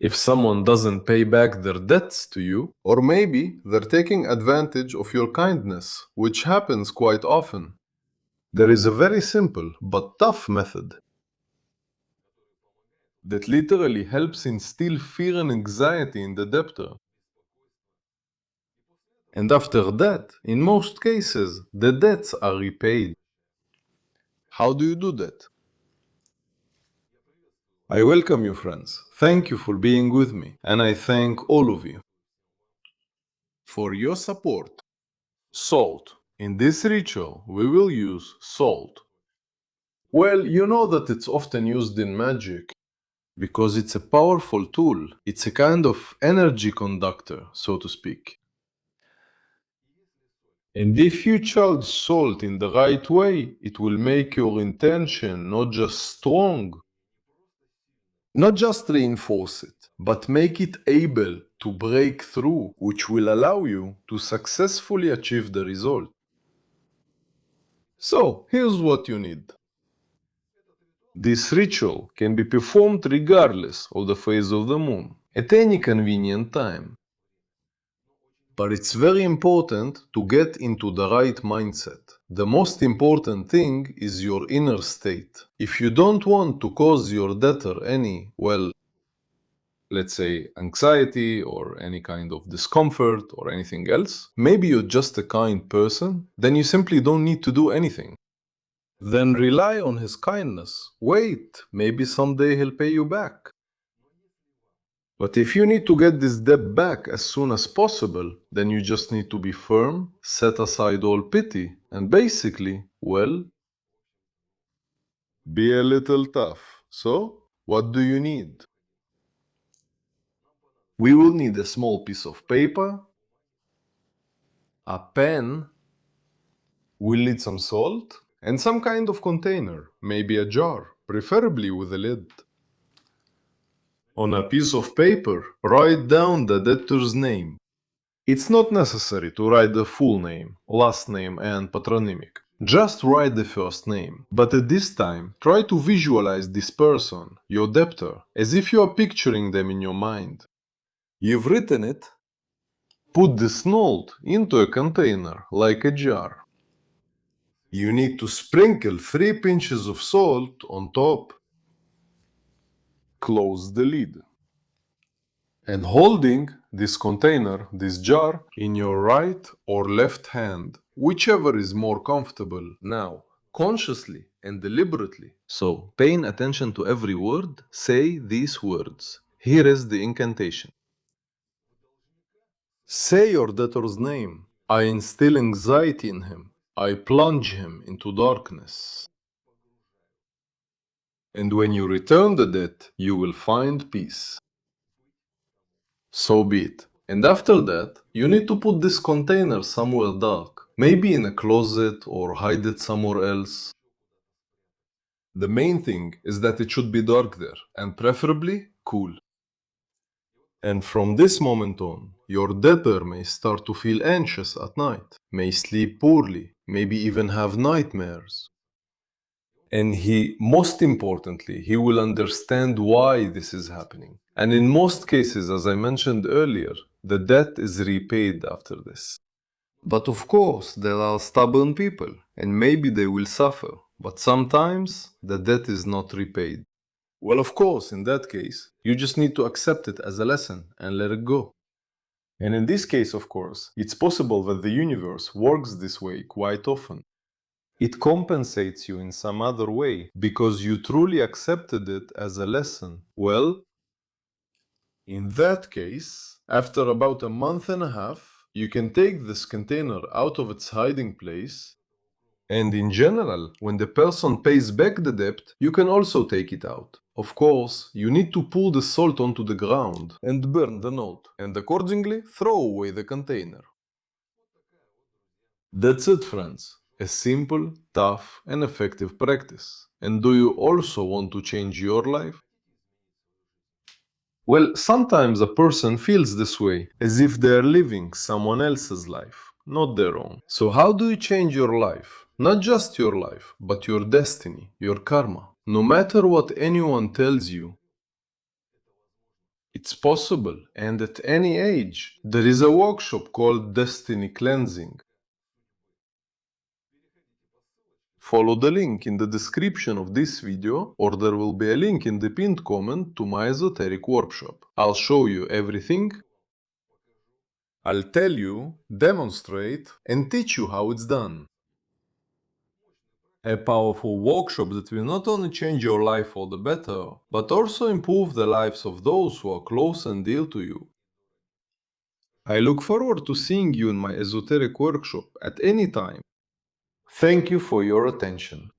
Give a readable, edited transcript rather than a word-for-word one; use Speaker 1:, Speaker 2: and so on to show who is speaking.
Speaker 1: If someone doesn't pay back their debts to you, or maybe they're taking advantage of your kindness, which happens quite often, there is a very simple but tough method that literally helps instill fear and anxiety in the debtor. And after that, in most cases, the debts are repaid. How do you do that? I welcome you, friends. Thank you for being with me, and I thank all of you for your support. Salt. In this ritual, we will use salt. Well, you know that it's often used in magic because it's a powerful tool. It's a kind of energy conductor, so to speak. And if you charge salt in the right way, it will make your intention not just strong, not just reinforce it, but make it able to break through, which will allow you to successfully achieve the result. So, here's what you need. This ritual can be performed regardless of the phase of the moon, at any convenient time. But it's very important to get into the right mindset. The most important thing is your inner state. If you don't want to cause your debtor any, well, let's say anxiety or any kind of discomfort or anything else, maybe you're just a kind person, then you simply don't need to do anything. Then rely on his kindness. Wait, maybe someday he'll pay you back. But if you need to get this debt back as soon as possible, then you just need to be firm, set aside all pity, and basically, well, be a little tough. So, what do you need? We will need a small piece of paper, a pen, we'll need some salt, and some kind of container, maybe a jar, preferably with a lid. On a piece of paper, write down the debtor's name. It's not necessary to write the full name, last name, and patronymic. Just write the first name. But at this time, try to visualize this person, your debtor, as if you are picturing them in your mind. You've written it. Put this note into a container, like a jar. You need to sprinkle 3 pinches of salt on top. Close the lid. And holding this container, this jar, in your right or left hand, whichever is more comfortable. Now, consciously and deliberately, so paying attention to every word, say these words. Here is the incantation. Say your debtor's name. I instill anxiety in him. I plunge him into darkness. And when you return the debt, you will find peace. So be it. And after that, you need to put this container somewhere dark, maybe in a closet or hide it somewhere else. The main thing is that it should be dark there, and preferably cool. And from this moment on, your debtor may start to feel anxious at night, may sleep poorly, maybe even have nightmares. And most importantly, he will understand why this is happening. And in most cases, as I mentioned earlier, the debt is repaid after this. But of course, there are stubborn people, and maybe they will suffer. But sometimes, the debt is not repaid. Well, of course, in that case, you just need to accept it as a lesson and let it go. And in this case, of course, it's possible that the universe works this way quite often. It compensates you in some other way because you truly accepted it as a lesson. Well, in that case, after about a month and a half, you can take this container out of its hiding place. And in general, when the person pays back the debt, you can also take it out. Of course, you need to pour the salt onto the ground and burn the note, and accordingly throw away the container. That's it, friends. A simple, tough, and effective practice. And do you also want to change your life? Well, sometimes a person feels this way, as if they are living someone else's life, not their own. So how do you change your life? Not just your life, but your destiny, your karma. No matter what anyone tells you, It's possible, and at any age. There is a workshop called Destiny Cleansing. Follow the link in the description of this video, or there will be a link in the pinned comment to my esoteric workshop. I'll show you everything. I'll tell you, demonstrate, and teach you how it's done. A powerful workshop that will not only change your life for the better, but also improve the lives of those who are close and dear to you. I look forward to seeing you in my esoteric workshop at any time. Thank you for your attention.